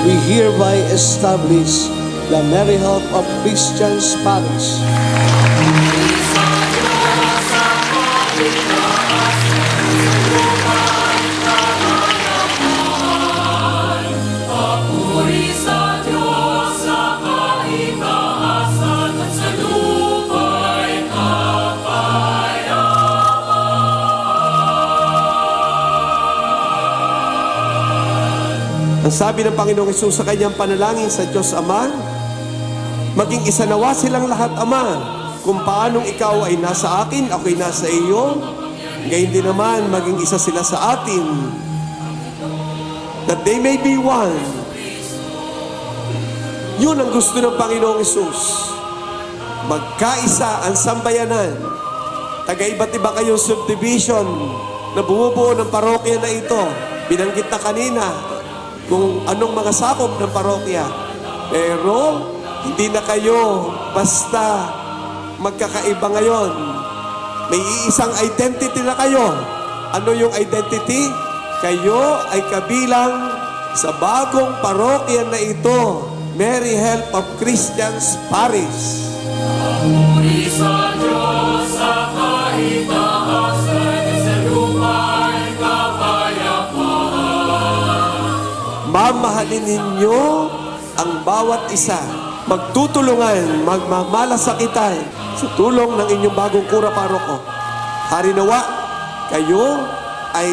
we hereby establish the Mary Help of Christians Parish. Ang sabi ng Panginoong Hesus sa kanyang panalangin sa Diyos Ama, maging isa nawa silang lahat, Ama, kung paanong ikaw ay nasa akin, ako'y nasa iyo, gayon din naman maging isa sila sa atin, that they may be one. Yun ang gusto ng Panginoong Hesus. Magkaisa ang sambayanan. Taga-iba't iba kayong subdivision na bumubuo ng parokya na ito. Binanggit na kanina kung anong mga sakop ng parokya. Pero, hindi na kayo basta magkakaiba ngayon. May iisang identity na kayo. Ano yung identity? Kayo ay kabilang sa bagong parokya na ito, Mary Help of Christians Parish. Puri sa Diyos sa kaitaasan, sa lumay kapayapaan. Mamahalin ninyo ang bawat isa. Magtutulungan, magmamalasakitan sa tulong ng inyong bagong kura paroko. Harinawa, kayo ay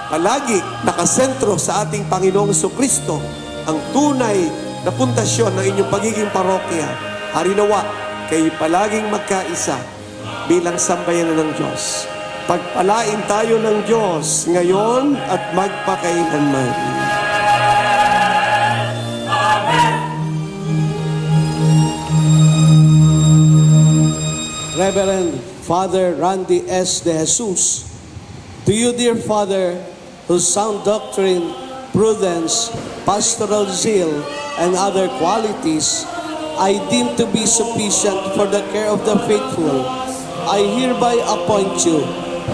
palagi nakasentro sa ating Panginoong Jesucristo, ang tunay na pundasyon ng inyong pagiging parokya. Harinawa, kayo palaging magkaisa bilang sambayanan ng Diyos. Pagpalain tayo ng Diyos ngayon at magpakailanman. Reverend Father Randy S. De Jesus, to you, dear Father, whose sound doctrine, prudence, pastoral zeal, and other qualities I deem to be sufficient for the care of the faithful, I hereby appoint you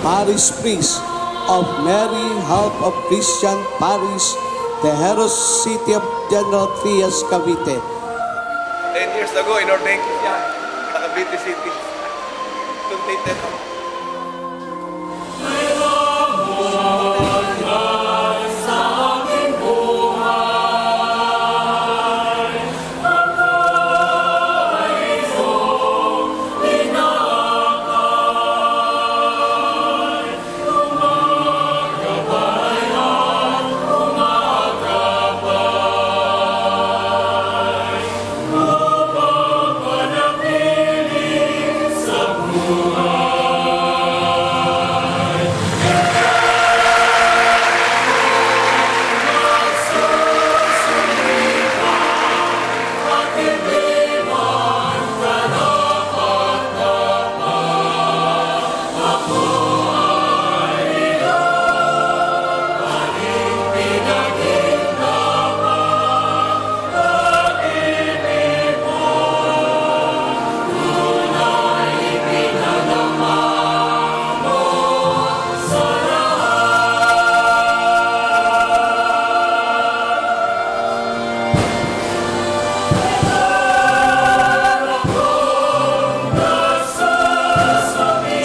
Parish Priest of Mary Help of Christian Parish, the Heros City of General Trias, Cavite. 10 years ago, in-ordain ko siya sa Cavite City. Tuntated ako.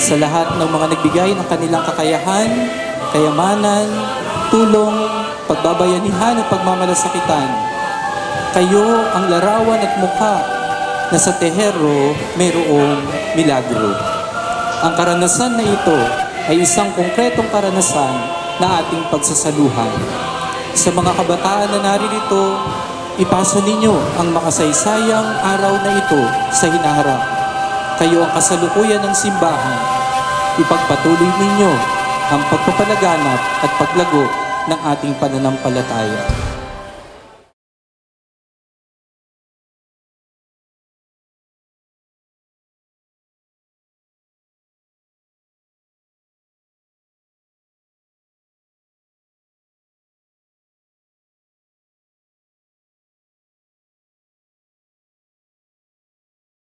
Sa lahat ng mga nagbigay ng kanilang kakayahan, kayamanan, tulong, pagbabayanihan at pagmamalasakitan. Kayo ang larawan at mukha na sa Tehero mayroong milagro. Ang karanasan na ito ay isang konkretong karanasan na ating pagsasaluhan. Sa mga kabataan na naririto, ipasa ninyo ang makasaysayang araw na ito sa hinaharap. Kayo ang kasalukuyan ng simbahan. Ipagpatuloy ninyo ang pagpapalaganap at paglago ng ating pananampalataya.